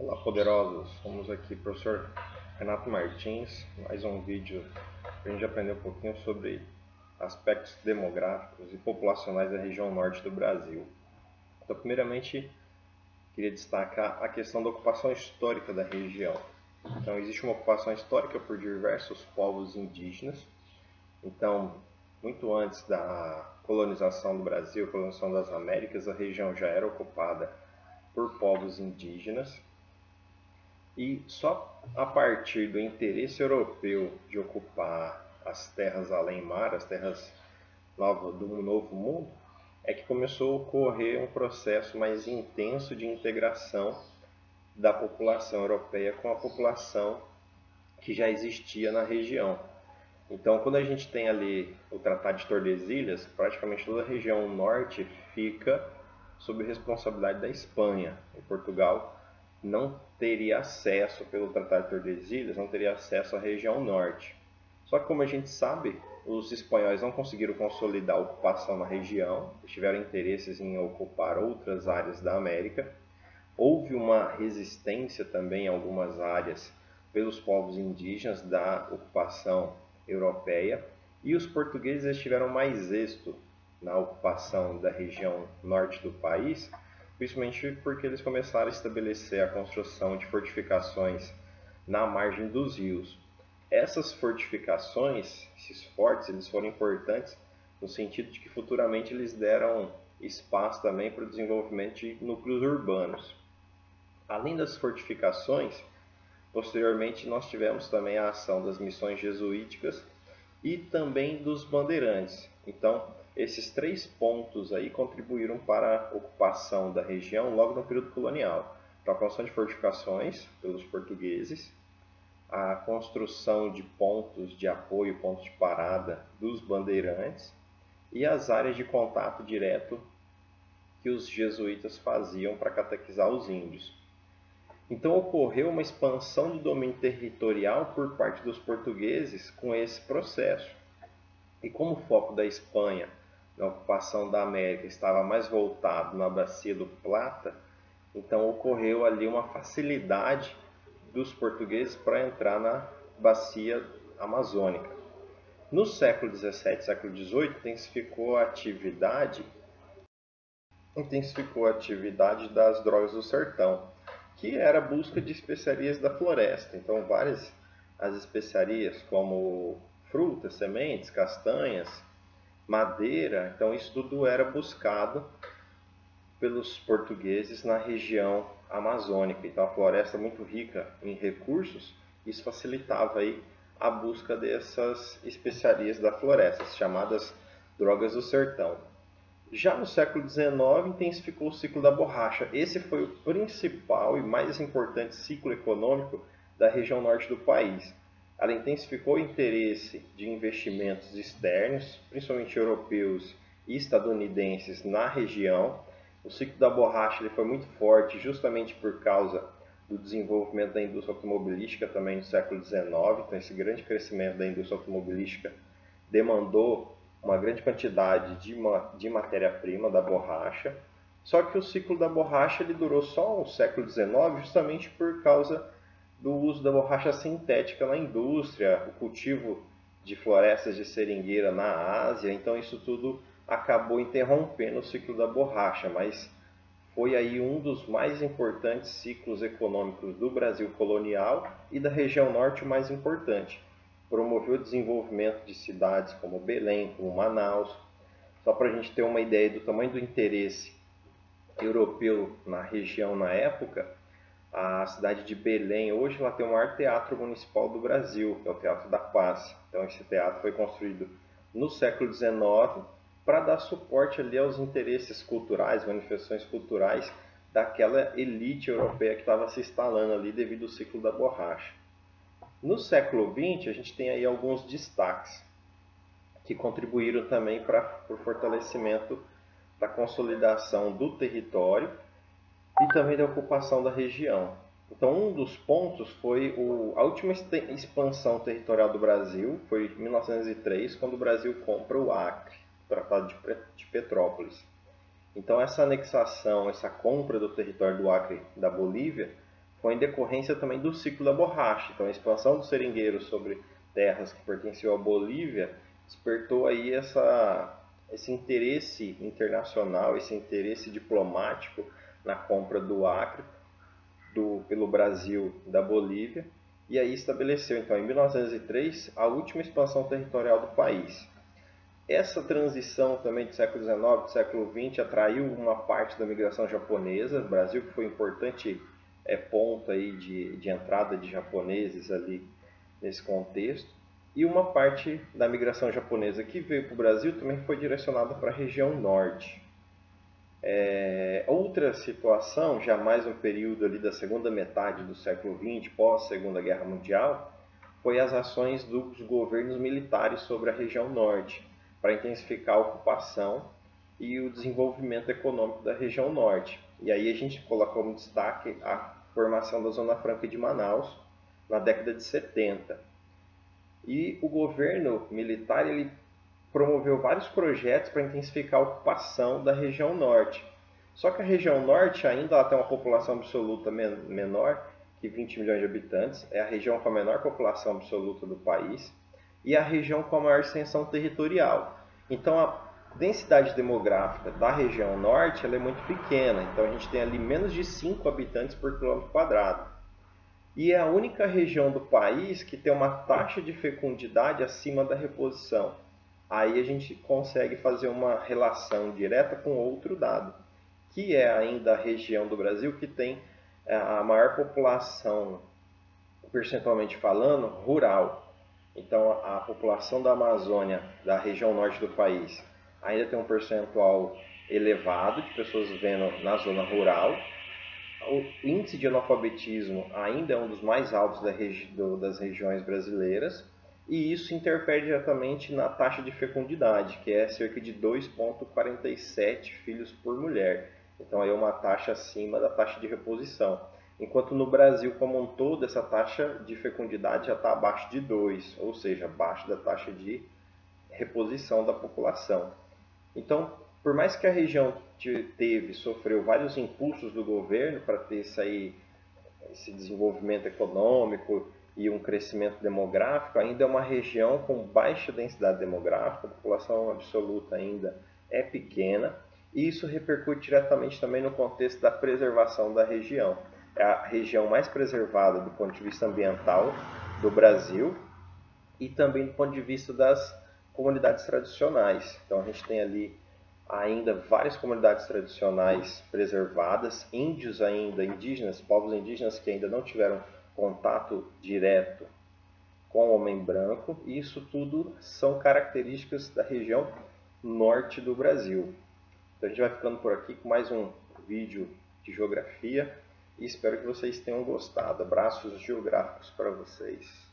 Olá, poderosos! Somos aqui, professor Renato Martins, mais um vídeo para a gente aprender um pouquinho sobre aspectos demográficos e populacionais da região norte do Brasil. Então, primeiramente, queria destacar a questão da ocupação histórica da região. Então, existe uma ocupação histórica por diversos povos indígenas. Então, muito antes da colonização do Brasil, colonização das Américas, a região já era ocupada por povos indígenas. E só a partir do interesse europeu de ocupar as terras além-mar, as terras do Novo Mundo, é que começou a ocorrer um processo mais intenso de integração da população europeia com a população que já existia na região. Então, quando a gente tem ali o Tratado de Tordesilhas, praticamente toda a região norte fica sob responsabilidade da Espanha. E Portugal não teria acesso, pelo Tratado de Tordesilhas, não teria acesso à região norte. Só que, como a gente sabe, os espanhóis não conseguiram consolidar a ocupação na região, tiveram interesses em ocupar outras áreas da América. Houve uma resistência também em algumas áreas pelos povos indígenas da ocupação europeia, e os portugueses tiveram mais êxito na ocupação da região norte do país, principalmente porque eles começaram a estabelecer a construção de fortificações na margem dos rios. Essas fortificações, esses fortes, eles foram importantes no sentido de que futuramente eles deram espaço também para o desenvolvimento de núcleos urbanos. Além das fortificações, posteriormente nós tivemos também a ação das missões jesuíticas e também dos bandeirantes. Então, esses três pontos aí contribuíram para a ocupação da região logo no período colonial. Então, a construção de fortificações pelos portugueses, a construção de pontos de apoio, pontos de parada dos bandeirantes e as áreas de contato direto que os jesuítas faziam para catequizar os índios. Então ocorreu uma expansão do domínio territorial por parte dos portugueses com esse processo. E como o foco da Espanha na ocupação da América estava mais voltado na Bacia do Plata, então ocorreu ali uma facilidade dos portugueses para entrar na Bacia Amazônica. No século XVII, século XVIII, intensificou a atividade das drogas do sertão, que era a busca de especiarias da floresta. Então, várias as especiarias, como frutas, sementes, castanhas, madeira, então isso tudo era buscado pelos portugueses na região amazônica. Então, a floresta é muito rica em recursos, isso facilitava aí a busca dessas especiarias da floresta, chamadas drogas do sertão. Já no século XIX, intensificou o ciclo da borracha. Esse foi o principal e mais importante ciclo econômico da região norte do país. Ela intensificou o interesse de investimentos externos, principalmente europeus e estadunidenses, na região. O ciclo da borracha ele foi muito forte justamente por causa do desenvolvimento da indústria automobilística também no século XIX. Então, esse grande crescimento da indústria automobilística demandou uma grande quantidade de matéria-prima da borracha. Só que o ciclo da borracha ele durou só o século XIX justamente por causa do uso da borracha sintética na indústria, o cultivo de florestas de seringueira na Ásia. Então isso tudo acabou interrompendo o ciclo da borracha, mas foi aí um dos mais importantes ciclos econômicos do Brasil colonial e da região norte o mais importante. Promoveu o desenvolvimento de cidades como Belém, como Manaus. Só para a gente ter uma ideia do tamanho do interesse europeu na região na época, a cidade de Belém hoje ela tem o maior teatro municipal do Brasil, que é o Teatro da Paz. Então esse teatro foi construído no século XIX para dar suporte ali aos interesses culturais, manifestações culturais daquela elite europeia que estava se instalando ali devido ao ciclo da borracha. No século XX, a gente tem aí alguns destaques que contribuíram também para o fortalecimento da consolidação do território e também da ocupação da região. Então, um dos pontos foi a última expansão territorial do Brasil, foi em 1903, quando o Brasil compra o Acre, o Tratado de Petrópolis. Então, essa anexação, essa compra do território do Acre da Bolívia, foi em decorrência também do ciclo da borracha. Então a expansão do seringueiro sobre terras que pertenciam à Bolívia despertou aí esse interesse internacional, esse interesse diplomático na compra do Acre pelo Brasil da Bolívia, e aí estabeleceu então em 1903 a última expansão territorial do país. Essa transição também do século XIX para o século XX atraiu uma parte da migração japonesa. O Brasil que foi um importante ponto aí de entrada de japoneses ali nesse contexto. E uma parte da migração japonesa que veio para o Brasil também foi direcionada para a região norte. Outra situação, já mais um período ali da segunda metade do século XX, pós-Segunda Guerra Mundial, foi as ações dos governos militares sobre a região norte, para intensificar a ocupação e o desenvolvimento econômico da região norte. E aí a gente coloca como destaque a formação da Zona Franca de Manaus, na década de 70. E o governo militar ele promoveu vários projetos para intensificar a ocupação da região norte. Só que a região norte ainda tem uma população absoluta menor que 20 milhões de habitantes, é a região com a menor população absoluta do país e a região com a maior extensão territorial. Então a densidade demográfica da região norte ela é muito pequena, então a gente tem ali menos de 5 habitantes por quilômetro quadrado. E é a única região do país que tem uma taxa de fecundidade acima da reposição. Aí a gente consegue fazer uma relação direta com outro dado, que é ainda a região do Brasil que tem a maior população, percentualmente falando, rural. Então a população da Amazônia, da região norte do país, ainda tem um percentual elevado de pessoas vivendo na zona rural. O índice de analfabetismo ainda é um dos mais altos das regiões brasileiras, e isso interfere diretamente na taxa de fecundidade, que é cerca de 2,47 filhos por mulher. Então é uma taxa acima da taxa de reposição. Enquanto no Brasil como um todo, essa taxa de fecundidade já está abaixo de 2, ou seja, abaixo da taxa de reposição da população. Então, por mais que a região sofreu vários impulsos do governo para ter esse desenvolvimento econômico e um crescimento demográfico, ainda é uma região com baixa densidade demográfica, a população absoluta ainda é pequena, e isso repercute diretamente também no contexto da preservação da região. É a região mais preservada do ponto de vista ambiental do Brasil e também do ponto de vista das comunidades tradicionais. Então a gente tem ali ainda várias comunidades tradicionais preservadas, índios ainda, indígenas, povos indígenas que ainda não tiveram contato direto com o homem branco, e isso tudo são características da região norte do Brasil. Então a gente vai ficando por aqui com mais um vídeo de geografia e espero que vocês tenham gostado. Abraços geográficos para vocês.